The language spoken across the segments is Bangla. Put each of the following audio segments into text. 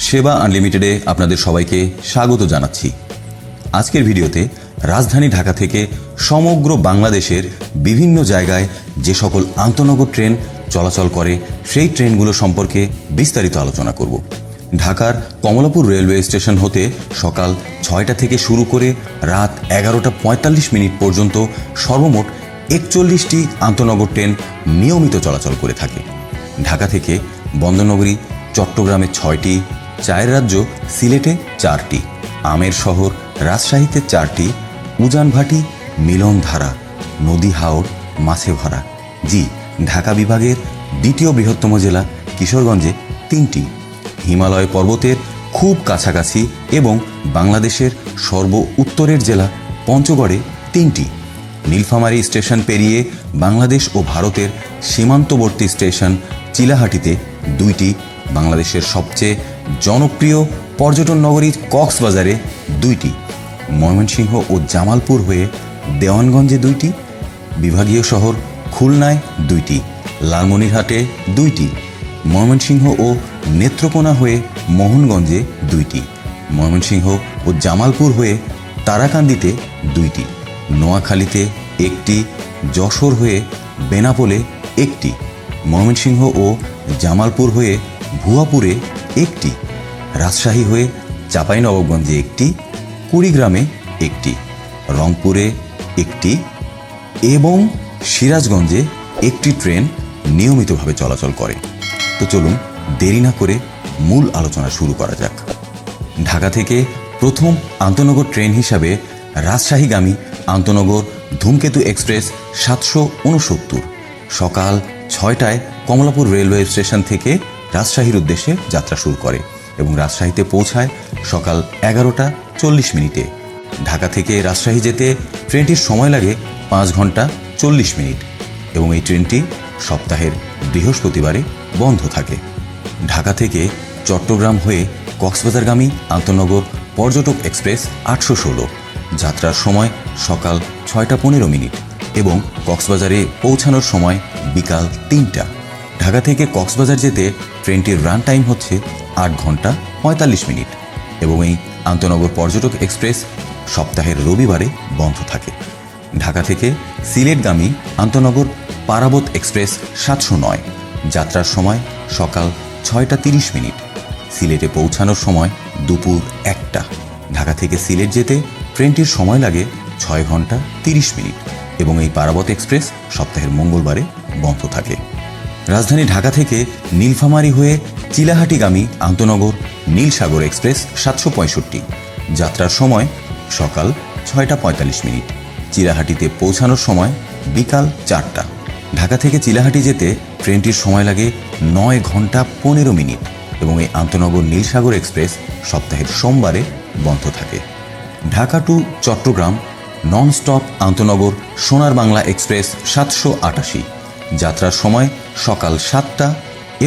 সেবা আনলিমিটেডে আপনাদের সবাইকে স্বাগত জানাচ্ছি। আজকের ভিডিওতে রাজধানী ঢাকা থেকে সমগ্র বাংলাদেশের বিভিন্ন জায়গায় যে সকল আন্তঃনগর ট্রেন চলাচল করে সেই ট্রেনগুলো সম্পর্কে বিস্তারিত আলোচনা করব। ঢাকার কমলাপুর রেলওয়ে স্টেশন হতে সকাল 6টা থেকে শুরু করে রাত 11:45 পর্যন্ত সর্বমোট 41টি আন্তঃনগর ট্রেন নিয়মিত চলাচল করে থাকে। ঢাকা থেকে বন্দরনগরী চট্টগ্রামে 6টি, চায়ের রাজ্য সিলেটে 4টি, আমের শহর রাজশাহীতে 4টি, উজানভাটি, মিলনধারা, নদী হাওড়, মাছে ভরা জি ঢাকা বিভাগের দ্বিতীয় বৃহত্তম জেলা কিশোরগঞ্জে 3টি, হিমালয় পর্বতের খুব কাছাকাছি এবং বাংলাদেশের সর্ব উত্তরের জেলা পঞ্চগড়ে 3টি, নীলফামারী স্টেশন পেরিয়ে বাংলাদেশ ও ভারতের সীমান্তবর্তী স্টেশন চিলাহাটিতে 2টি, বাংলাদেশের সবচেয়ে জনপ্রিয় পর্যটন নগরী কক্সবাজারে 2টি, ময়মনসিংহ ও জামালপুর হয়ে দেওয়ানগঞ্জে 2টি, বিভাগীয় শহর খুলনায় 2টি, লালমনিরহাটে 2টি, ময়মনসিংহ ও নেত্রকোনা হয়ে মোহনগঞ্জে 2টি, ময়মনসিংহ ও জামালপুর হয়ে তারাকান্দিতে 2টি, নোয়াখালীতে 1টি, যশোর হয়ে বেনাপোলে 1টি, ময়মনসিংহ ও জামালপুর হয়ে ভুয়াপুরে 1টি, রাজশাহী হয়ে চাঁপাইনবাবগঞ্জে 1টি, কুড়িগ্রামে 1টি, রংপুরে 1টি এবং সিরাজগঞ্জে 1টি ট্রেন নিয়মিতভাবে চলাচল করে। তো চলুন দেরি না করে মূল আলোচনা শুরু করা যাক। ঢাকা থেকে প্রথম আন্তঃনগর ট্রেন হিসাবে রাজশাহীগামী আন্তঃনগর ধূমকেতু এক্সপ্রেস 769 সকাল 6টায় কমলাপুর রেলওয়ে স্টেশন থেকে রাজশাহীর উদ্দেশ্যে যাত্রা শুরু করে এবং রাজশাহীতে পৌঁছায় সকাল 11:40। ঢাকা থেকে রাজশাহী যেতে ট্রেনটির সময় লাগে 5 ঘন্টা 40 মিনিট এবং এই ট্রেনটি সপ্তাহের বৃহস্পতিবারে বন্ধ থাকে। ঢাকা থেকে চট্টগ্রাম হয়ে কক্সবাজারগামী আন্তঃনগর পর্যটক এক্সপ্রেস 816 যাত্রার সময় সকাল 6:15 এবং কক্সবাজারে পৌঁছানোর সময় বিকাল 3টা। ঢাকা থেকে কক্সবাজার যেতে ট্রেনটির রান টাইম হচ্ছে 8 ঘন্টা 45 মিনিট এবং এই আন্তঃনগর পর্যটক এক্সপ্রেস সপ্তাহের রবিবারে বন্ধ থাকে। ঢাকা থেকে সিলেটগামী আন্তঃনগর পারাবত এক্সপ্রেস 709 যাত্রার সময় সকাল 6:30। সিলেটে পৌঁছানোর সময় দুপুর 1টা। ঢাকা থেকে সিলেট যেতে ট্রেনটির সময় লাগে 6 ঘন্টা 30 মিনিট এবং এই পারাবত এক্সপ্রেস সপ্তাহের মঙ্গলবারে বন্ধ থাকে। রাজধানী ঢাকা থেকে নীলফামারী হয়ে চিলাহাটিগামী আন্তঃনগর নীলসাগর এক্সপ্রেস 765 যাত্রার সময় সকাল 6:45। চিলাহাটিতে পৌঁছানোর সময় বিকাল 4টা। ঢাকা থেকে চিলাহাটি যেতে ট্রেনটির সময় লাগে 9 ঘন্টা 15 মিনিট এবং এই আন্তঃনগর নীলসাগর এক্সপ্রেস সপ্তাহের সোমবারে বন্ধ থাকে। Dhaka to Chittagong non stop আন্তঃনগর সোনার বাংলা এক্সপ্রেস 788 যাত্রার সময় সকাল 7টা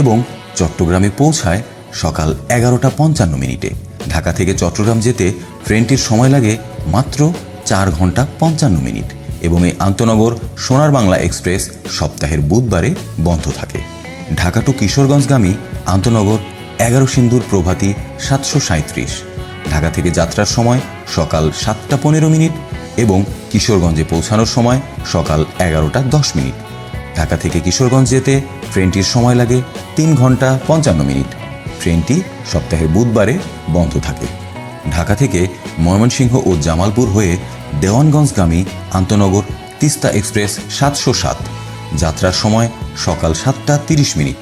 এবং চট্টগ্রামে পৌঁছায় সকাল 11:55। ঢাকা থেকে চট্টগ্রাম যেতে ট্রেনটির সময় লাগে মাত্র 4 ঘন্টা 55 মিনিট এবং এই আন্তঃনগর সোনার বাংলা এক্সপ্রেস সপ্তাহের বুধবারে বন্ধ থাকে। ঢাকা টু কিশোরগঞ্জগামী আন্তঃনগর 11 সিন্দুর প্রভাতী 737 ঢাকা থেকে যাত্রার সময় সকাল 7:15 এবং কিশোরগঞ্জে পৌঁছানোর সময় সকাল 11:10। ঢাকা থেকে কিশোরগঞ্জ যেতে ট্রেনটির সময় লাগে 3 ঘন্টা 55 মিনিট। ট্রেনটি সপ্তাহের বুধবারে বন্ধ থাকে। ঢাকা থেকে ময়মনসিংহ ও জামালপুর হয়ে দেওয়ানগঞ্জগামী আন্তঃনগর তিস্তা এক্সপ্রেস 707 যাত্রার সময় সকাল 7:30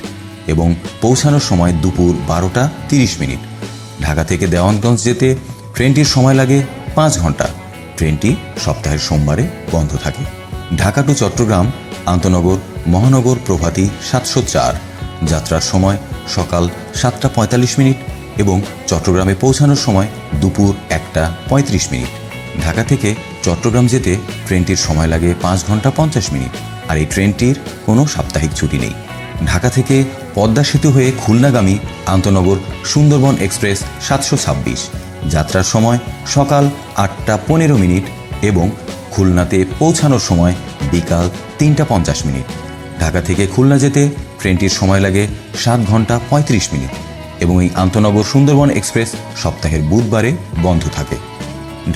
এবং পৌঁছানোর সময় দুপুর 12:30। ঢাকা থেকে দেওয়ানগঞ্জ যেতে ট্রেনটির সময় লাগে 5 ঘন্টা। ট্রেনটি সপ্তাহের সোমবারে বন্ধ থাকে। ঢাকা টু চট্টগ্রাম আন্তঃনগর মহানগর প্রভাতী 704 যাত্রার সময় সকাল 7:45 এবং চট্টগ্রামে পৌঁছানোর সময় দুপুর 1:35। ঢাকা থেকে চট্টগ্রাম যেতে ট্রেনটির সময় লাগে 5 ঘন্টা 50 মিনিট আর এই ট্রেনটির কোনো সাপ্তাহিক ছুটি নেই। ঢাকা থেকে পদ্মা সেতু হয়ে খুলনাগামী আন্তঃনগর সুন্দরবন এক্সপ্রেস 726 যাত্রার সময় সকাল 8:15 এবং খুলনাতে পৌঁছানোর সময় বিকাল 3:50। ঢাকা থেকে খুলনা যেতে ট্রেনটির সময় লাগে 7 ঘন্টা 35 মিনিট এবং এই আন্তনগর সুন্দরবন এক্সপ্রেস সপ্তাহের বুধবারে বন্ধ থাকে।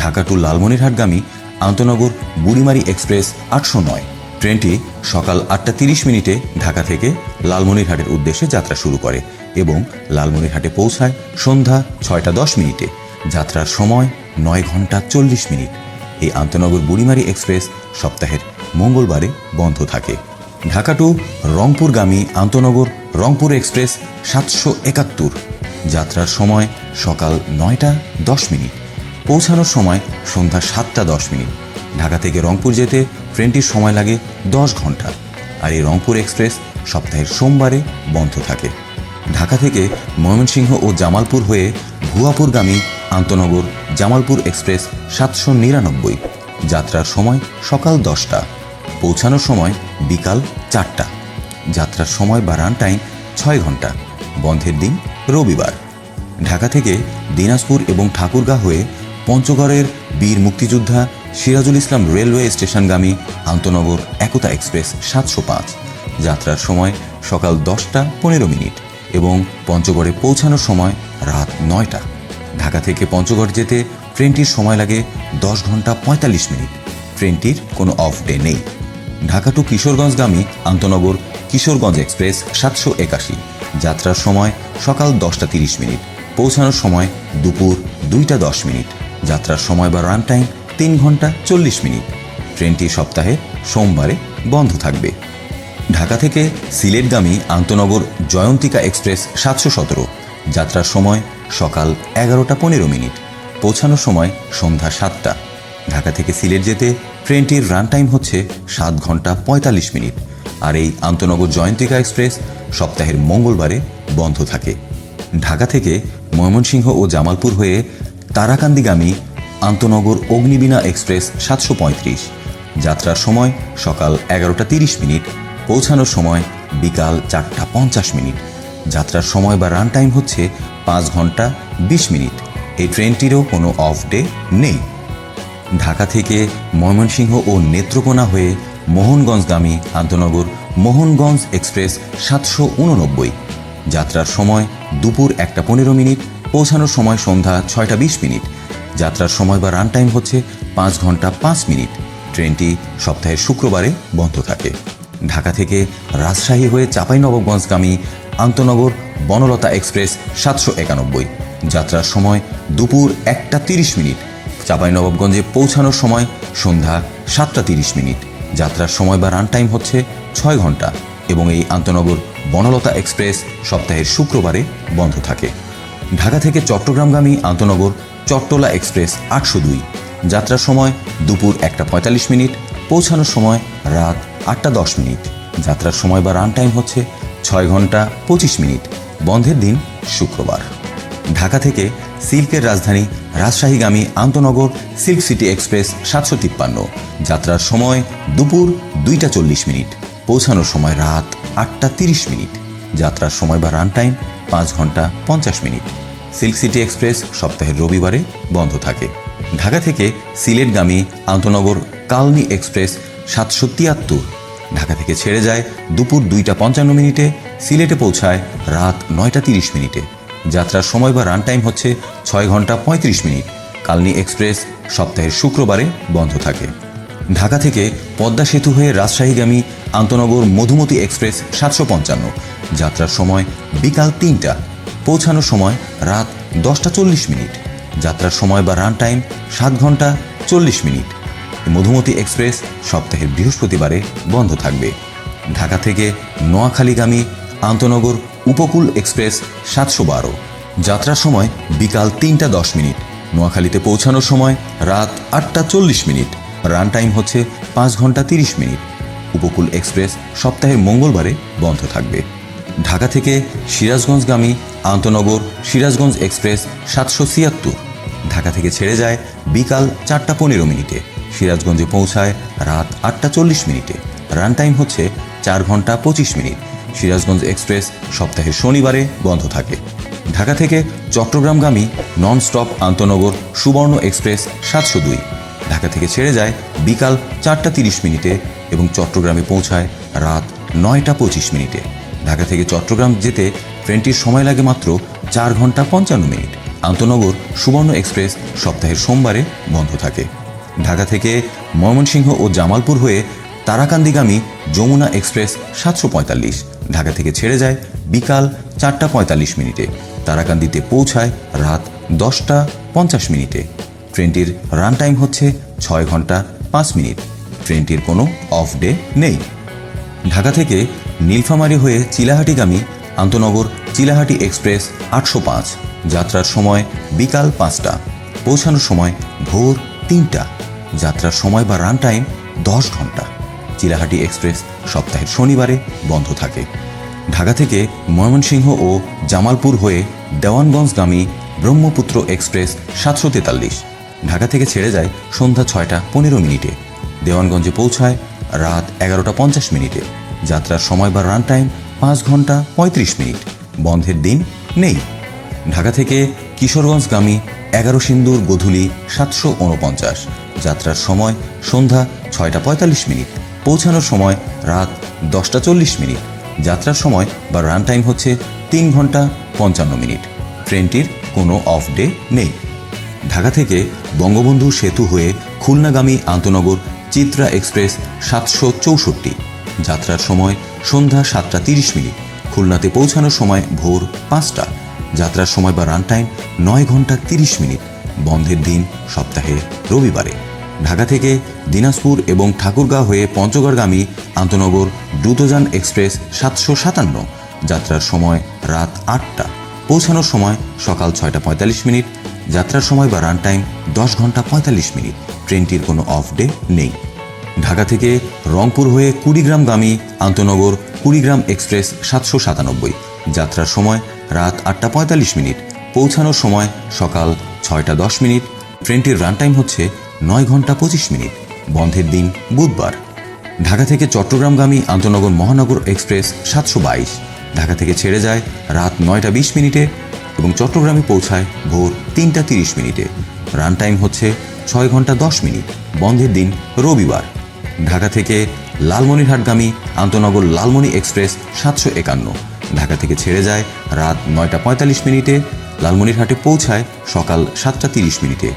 ঢাকা টু লালমনিরহাটগামী আন্তনগর বুড়িমারি এক্সপ্রেস 809 ট্রেনটি সকাল 8টা 30 মিনিটে ঢাকা থেকে লালমনিরহাটের উদ্দেশ্যে যাত্রা শুরু করে এবং লালমনিরহাটে পৌঁছায় সন্ধ্যা 6টা 10 মিনিটে। যাত্রার সময় 9 ঘন্টা 40 মিনিট। এই আন্তনগর বুড়িমারি এক্সপ্রেস সপ্তাহের মঙ্গলবারে বন্ধ থাকে। ঢাকা টু রংপুরগামী আন্তনগর রংপুর এক্সপ্রেস 771 যাত্রার সময় সকাল 9টা 10 মিনিট, পৌঁছানোর সময় সন্ধ্যা 7টা 10 মিনিট। ঢাকা থেকে রংপুর যেতে ট্রেনটির সময় লাগে 10 ঘন্টা। আর এই রংপুর এক্সপ্রেস সপ্তাহের সোমবারে বন্ধ থাকে। ঢাকা থেকে ময়মনসিংহ ও জামালপুর হয়ে ভুয়াপুরগামী আন্তনগর জামালপুর এক্সপ্রেস 799 যাত্রার সময় সকাল 10টা, পৌঁছানোর সময় বিকাল 4টা। যাত্রার সময় বা রান টাইম 6 ঘন্টা। বন্ধের দিন রবিবার। ঢাকা থেকে দিনাজপুর এবং ঠাকুরগাঁ হয়ে পঞ্চগড়ের বীর মুক্তিযোদ্ধা সিরাজুল ইসলাম রেলওয়ে স্টেশনগামী আন্তনগর একতা এক্সপ্রেস 705 যাত্রার সময় সকাল 10টা 15 মিনিট এবং পঞ্চগড়ে পৌঁছানোর সময় রাত 9টা। ঢাকা থেকে পঞ্চগড় যেতে ট্রেনটির সময় লাগে 10 ঘন্টা 45 মিনিট। ট্রেনটির কোনো অফ ডে নেই। ঢাকা টু কিশোরগঞ্জগামী আন্তনগর কিশোরগঞ্জ এক্সপ্রেস 781 যাত্রার সময় সকাল 10টা 30 মিনিট, পৌঁছানোর সময় দুপুর 2টা 10 মিনিট। যাত্রার সময় বা রান টাইম 3 ঘন্টা 40 মিনিট। ট্রেনটি সপ্তাহে সোমবারে বন্ধ থাকবে। ঢাকা থেকে সিলেটগামী আন্তনগর জয়ন্তিকা এক্সপ্রেস 717 যাত্রার সময় সকাল 11টা 15 মিনিট, পৌঁছানোর সময় সন্ধ্যা 7টা। ঢাকা থেকে সিলেট যেতে ট্রেনটির রান টাইম হচ্ছে 7 ঘন্টা 45 মিনিট। আর এই আন্তনগর জয়ন্তিকা এক্সপ্রেস সপ্তাহের মঙ্গলবারে বন্ধ থাকে। ঢাকা থেকে ময়মনসিংহ ও জামালপুর হয়ে তারাকান্দিগামী আন্তনগর অগ্নিবীণা এক্সপ্রেস 735 যাত্রার সময় সকাল 11টা 30 মিনিট, পৌঁছানোর সময় বিকাল 4টা 50 মিনিট। যাত্রার সময় বা রান টাইম হচ্ছে 5 ঘন্টা 20 মিনিট। এই ট্রেনটিরও কোনো অফ ডে নেই। ঢাকা থেকে ময়মনসিংহ ও নেত্রকোনা হয়ে মোহনগঞ্জগামী আন্তনগর মোহনগঞ্জ এক্সপ্রেস 789 যাত্রার সময় দুপুর 1টা 15 মিনিট, পৌঁছানোর সময় সন্ধ্যা 6টা 20 মিনিট। যাত্রার সময় বা রান টাইম হচ্ছে 5 ঘন্টা 5 মিনিট। ট্রেনটি সপ্তাহের শুক্রবারে বন্ধ থাকে। ঢাকা থেকে রাজশাহী হয়ে চাঁপাইনবাবগঞ্জগামী আন্তনগর বনলতা এক্সপ্রেস 791 যাত্রার সময় দুপুর 1টা 30 মিনিট, চাঁপাইনবাবগঞ্জে পৌঁছানোর সময় সন্ধ্যা 7টা 30 মিনিট। যাত্রার সময় বা রান টাইম হচ্ছে 6 ঘন্টা এবং এই আন্তনগর বনলতা এক্সপ্রেস সপ্তাহের শুক্রবারে বন্ধ থাকে। ঢাকা থেকে চট্টগ্রামগামী আন্তনগর চট্টলা এক্সপ্রেস 802 যাত্রার সময় দুপুর 1টা 45 মিনিট, পৌঁছানোর সময় রাত 8টা 10 মিনিট। যাত্রার সময় বা রান টাইম হচ্ছে 6 ঘন্টা 25 মিনিট। বন্ধের দিন শুক্রবার। ঢাকা থেকে সিল্কের রাজধানী রাজশাহীগামী আন্তনগর সিল্ক সিটি এক্সপ্রেস 753 যাত্রার সময় দুপুর 2টা 40 মিনিট, পৌঁছানোর সময় রাত 8টা 30 মিনিট। যাত্রার সময় বা রান টাইম 5 ঘন্টা 50 মিনিট। সিল্ক সিটি এক্সপ্রেস সপ্তাহের রবিবারে বন্ধ থাকে। ঢাকা থেকে সিলেটগামী আন্তনগর কালনী এক্সপ্রেস 773 ঢাকা থেকে ছেড়ে যায় দুপুর 2টা 55 মিনিটে, সিলেটে পৌঁছায় রাত 9টা 30 মিনিটে। যাত্রার সময় বা রান টাইম হচ্ছে 6 ঘন্টা 35 মিনিট। কালনী এক্সপ্রেস সপ্তাহের শুক্রবারে বন্ধ থাকে। ঢাকা থেকে পদ্মা সেতু হয়ে রাজশাহীগামী আন্তনগর মধুমতি এক্সপ্রেস 755 যাত্রার সময় বিকাল 3টা, পৌঁছানোর সময় রাত 10টা 40 মিনিট। যাত্রার সময় বা রান টাইম 7 ঘন্টা 40 মিনিট। মধুমতি এক্সপ্রেস সপ্তাহের বৃহস্পতিবারে বন্ধ থাকবে। ঢাকা থেকে নোয়াখালীগামী আন্তনগর উপকূল এক্সপ্রেস 712 যাত্রার সময় বিকাল 3টা 10 মিনিট, নোয়াখালীতে পৌঁছানোর সময় রাত 8টা 40 মিনিট। রান টাইম হচ্ছে 5 ঘন্টা 30 মিনিট। উপকূল এক্সপ্রেস সপ্তাহের মঙ্গলবারে বন্ধ থাকবে। ঢাকা থেকে সিরাজগঞ্জগামী আন্তনগর সিরাজগঞ্জ এক্সপ্রেস 776 ঢাকা থেকে ছেড়ে যায় বিকাল 4টা 15 মিনিটে, সিরাজগঞ্জে পৌঁছায় রাত 8টা 40 মিনিটে। রান টাইম হচ্ছে 4 ঘন্টা 25 মিনিট। সিরাজগঞ্জ এক্সপ্রেস সপ্তাহের শনিবারে বন্ধ থাকে। ঢাকা থেকে চট্টগ্রামগামী নন স্টপ আন্তনগর সুবর্ণ এক্সপ্রেস 702 ঢাকা থেকে ছেড়ে যায় বিকাল 4টা 30 মিনিটে এবং চট্টগ্রামে পৌঁছায় রাত 9টা 25 মিনিটে। ঢাকা থেকে চট্টগ্রাম যেতে ট্রেনটির সময় লাগে মাত্র 4 ঘন্টা 55 মিনিট। আন্তনগর সুবর্ণ এক্সপ্রেস সপ্তাহের সোমবারে বন্ধ থাকে। ঢাকা থেকে ময়মনসিংহ ও জামালপুর হয়ে তারাকান্দিগামী যমুনা এক্সপ্রেস 745 ঢাকা থেকে ছেড়ে যায় বিকাল 4টা 45 মিনিটে। তারাকান্দিতে পৌঁছায় রাত 10টা 50 মিনিটে। ট্রেনটির রান টাইম হচ্ছে 6 ঘন্টা 5 মিনিট। ট্রেনটির কোনো অফ ডে নেই। ঢাকা থেকে নীলফামারী হয়ে চিলাহাটিগামী আন্তনগর চিলাহাটি এক্সপ্রেস 805 যাত্রার সময় বিকাল 5টা, পৌঁছানোর সময় ভোর 3টা। যাত্রার সময় বা রান টাইম 10 ঘন্টা। চিলাহাটি এক্সপ্রেস সপ্তাহের শনিবারে বন্ধ থাকে। ঢাকা থেকে ময়মনসিংহ ও জামালপুর হয়ে দেওয়ানগঞ্জগামী ব্রহ্মপুত্র এক্সপ্রেস 743 ঢাকা থেকে ছেড়ে যায় সন্ধ্যা 6টা 15 মিনিটে। দেওয়ানগঞ্জে পৌঁছায় রাত 11টা 50 মিনিটে। যাত্রার সময় বা রান টাইম 5 ঘন্টা 35 মিনিট। বন্ধের দিন নেই। ঢাকা থেকে কিশোরগঞ্জগামী 11 সিন্দুর গোধূলি 749 যাত্রার সময় সন্ধ্যা 6টা 45 মিনিট। পৌঁছানোর সময় রাত 10টা 40 মিনিট। যাত্রার সময় বা রান টাইম হচ্ছে 3 ঘন্টা 55 মিনিট। ট্রেনটির কোনো অফ ডে নেই। ঢাকা থেকে বঙ্গবন্ধু সেতু হয়ে খুলনাগামী আন্তনগর চিত্রা এক্সপ্রেস 764 যাত্রার সময় সন্ধ্যা 7টা 30 মিনিট। খুলনাতে পৌঁছানোর সময় ভোর 5টা। যাত্রার সময় বা রান টাইম 9 ঘন্টা 30 মিনিট। বন্ধের দিন সপ্তাহে রবিবারে। ঢাকা থেকে দিনাজপুর এবং ঠাকুরগাঁও হয়ে পঞ্চগড়গামী আন্তনগর দ্রুতযান এক্সপ্রেস 757 যাত্রার সময় রাত 8টা। পৌঁছানোর সময় সকাল 6টা 45 মিনিট। যাত্রার সময় বা রান টাইম 10 ঘন্টা 45 মিনিট। ট্রেনটির কোনো অফ ডে নেই। ঢাকা থেকে রংপুর হয়ে কুড়িগ্রামগামী আন্তনগর কুড়িগ্রাম এক্সপ্রেস 797 যাত্রার সময় রাত 8টা 45 মিনিট। পৌঁছানোর সময় সকাল 6টা 10 মিনিট। ট্রেনটির রান টাইম হচ্ছে 9 ঘন্টা 25 মিনিট। বন্ধের দিন বুধবার। ঢাকা থেকে চট্টগ্রামগামী আন্তনগর মহানগর এক্সপ্রেস 722 ঢাকা থেকে ছেড়ে যায় রাত 9টা 20 মিনিটে এবং চট্টগ্রামে পৌঁছায় ভোর 3টা 30 মিনিটে। রান টাইম হচ্ছে 6 ঘন্টা 10 মিনিট। বন্ধের দিন রবিবার। ঢাকা থেকে লালমনিরহাটগামী আন্তনগর লালমনি এক্সপ্রেস 751 ঢাকা থেকে ছেড়ে যায় রাত 9টা 45 মিনিটে। লালমনিরহাটে পৌঁছায় সকাল 7টা 30 মিনিটে।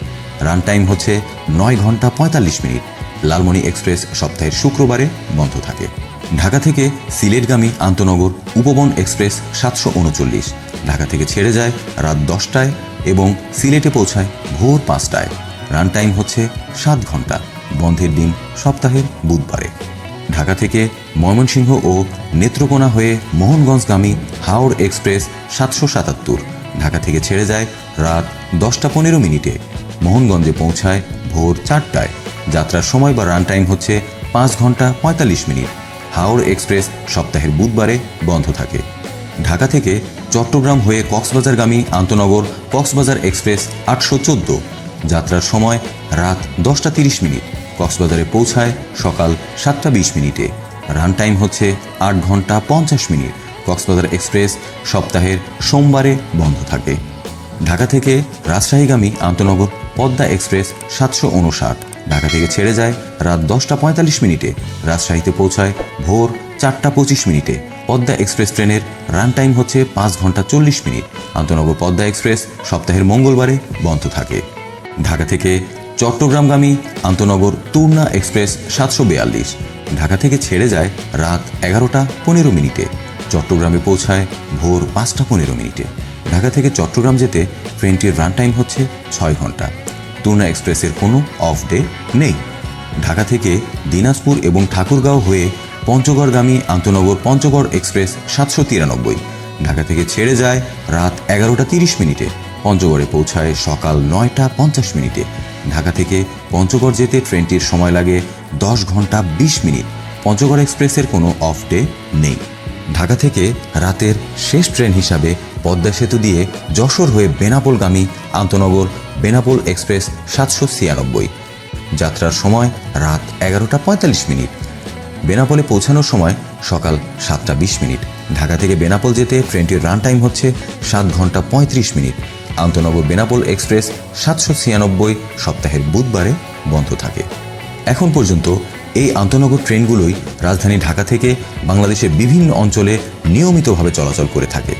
রান টাইম হচ্ছে 9 ঘন্টা 45 মিনিট। লালমনি এক্সপ্রেস সপ্তাহের শুক্রবারে বন্ধ থাকে। ঢাকা থেকে সিলেটগামী আন্তনগর উপবন এক্সপ্রেস 739 ঢাকা থেকে ছেড়ে যায় রাত 10টায় এবং সিলেটে পৌঁছায় ভোর 5টায়। রান টাইম হচ্ছে 7 ঘন্টা। বন্ধের দিন সপ্তাহের বুধবারে। ঢাকা থেকে ময়মনসিংহ ও নেত্রকোনা হয়ে মোহনগঞ্জগামী হাওড় এক্সপ্রেস 777 ঢাকা থেকে ছেড়ে যায় রাত 10টা 15 মিনিটে। মোহনগঞ্জে পৌঁছায় ভোর 4টায়। যাত্রার সময় বা রান টাইম হচ্ছে 5 ঘন্টা 45 মিনিট। হাওড় এক্সপ্রেস সপ্তাহের বুধবারে বন্ধ থাকে। ঢাকা থেকে চট্টগ্রাম হয়ে কক্সবাজারগামী আন্তনগর কক্সবাজার এক্সপ্রেস 814 যাত্রার সময় রাত 10টা 30 মিনিট। কক্সবাজারে পৌঁছায় সকাল 7টা 20 মিনিটে। রান টাইম হচ্ছে 8 ঘন্টা 50 মিনিট। কক্সবাজার এক্সপ্রেস সপ্তাহের সোমবারে বন্ধ থাকে। ঢাকা থেকে রাজশাহীগামী আন্তনগর পদ্মা এক্সপ্রেস 759 ঢাকা থেকে ছেড়ে যায় রাত 10টা 45 মিনিটে। রাজশাহীতে পৌঁছায় ভোর 4টা 25 মিনিটে। পদ্মা এক্সপ্রেস ট্রেনের রান টাইম হচ্ছে 5 ঘন্টা 40 মিনিট। আন্তনগর পদ্মা এক্সপ্রেস সপ্তাহের মঙ্গলবারে বন্ধ থাকে। ঢাকা থেকে চট্টগ্রামগামী আন্তনগর তুর্না এক্সপ্রেস 742 ঢাকা থেকে ছেড়ে যায় রাত 11টা 15 মিনিটে। চট্টগ্রামে পৌঁছায় ভোর 5টা 15 মিনিটে। ঢাকা থেকে চট্টগ্রাম যেতে ট্রেনটির রান টাইম হচ্ছে 6 ঘন্টা। তুর্না এক্সপ্রেসের কোনো অফ ডে নেই। ঢাকা থেকে দিনাজপুর এবং ঠাকুরগাঁও হয়ে পঞ্চগড়গামী আন্তনগর পঞ্চগড় এক্সপ্রেস 793 ঢাকা থেকে ছেড়ে যায় রাত 11টা 30 মিনিটে। পঞ্চগড়ে পৌঁছায় সকাল 9টা 50 মিনিটে। ঢাকা থেকে পঞ্চগড় যেতে ট্রেনটির সময় লাগে 10 ঘন্টা 20 মিনিট। পঞ্চগড় এক্সপ্রেসের কোনো অফ ডে নেই। ঢাকা থেকে রাতের শেষ ট্রেন হিসাবে পদ্মা সেতু দিয়ে যশোর হয়ে বেনাপোলগামী আন্তনগর বেনাপোল এক্সপ্রেস 796 যাত্রার সময় রাত 11টা 45 মিনিট। বেনাপোলে পৌঁছানোর সময় সকাল 7টা 20 মিনিট। ঢাকা থেকে বেনাপোল যেতে ট্রেনটির রান টাইম হচ্ছে 7 ঘন্টা 35 মিনিট। আন্তনগর বেনাপোল এক্সপ্রেস 796 সপ্তাহের বুধবারে বন্ধ থাকে। এখন পর্যন্ত এই আন্তনগর ট্রেনগুলোই রাজধানী ঢাকা থেকে বাংলাদেশের বিভিন্ন অঞ্চলে নিয়মিতভাবে চলাচল করে থাকে।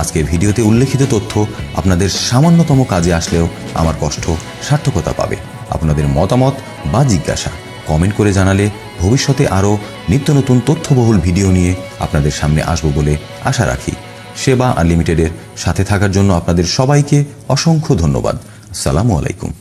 আজকের ভিডিওতে উল্লেখিত তথ্য আপনাদের সামান্যতম কাজে আসলেও আমার কষ্ট সার্থকতা পাবে। আপনাদের মতামত বা জিজ্ঞাসা কমেন্ট করে জানালে ভবিষ্যতে আরও নিত্য নতুন তথ্যবহুল ভিডিও নিয়ে আপনাদের সামনে আসব বলে আশা রাখি। সেবা আনলিমিটেডের সাথে থাকার জন্য আপনাদের সবাইকে অসংখ্য ধন্যবাদ। আসসালামু আলাইকুম।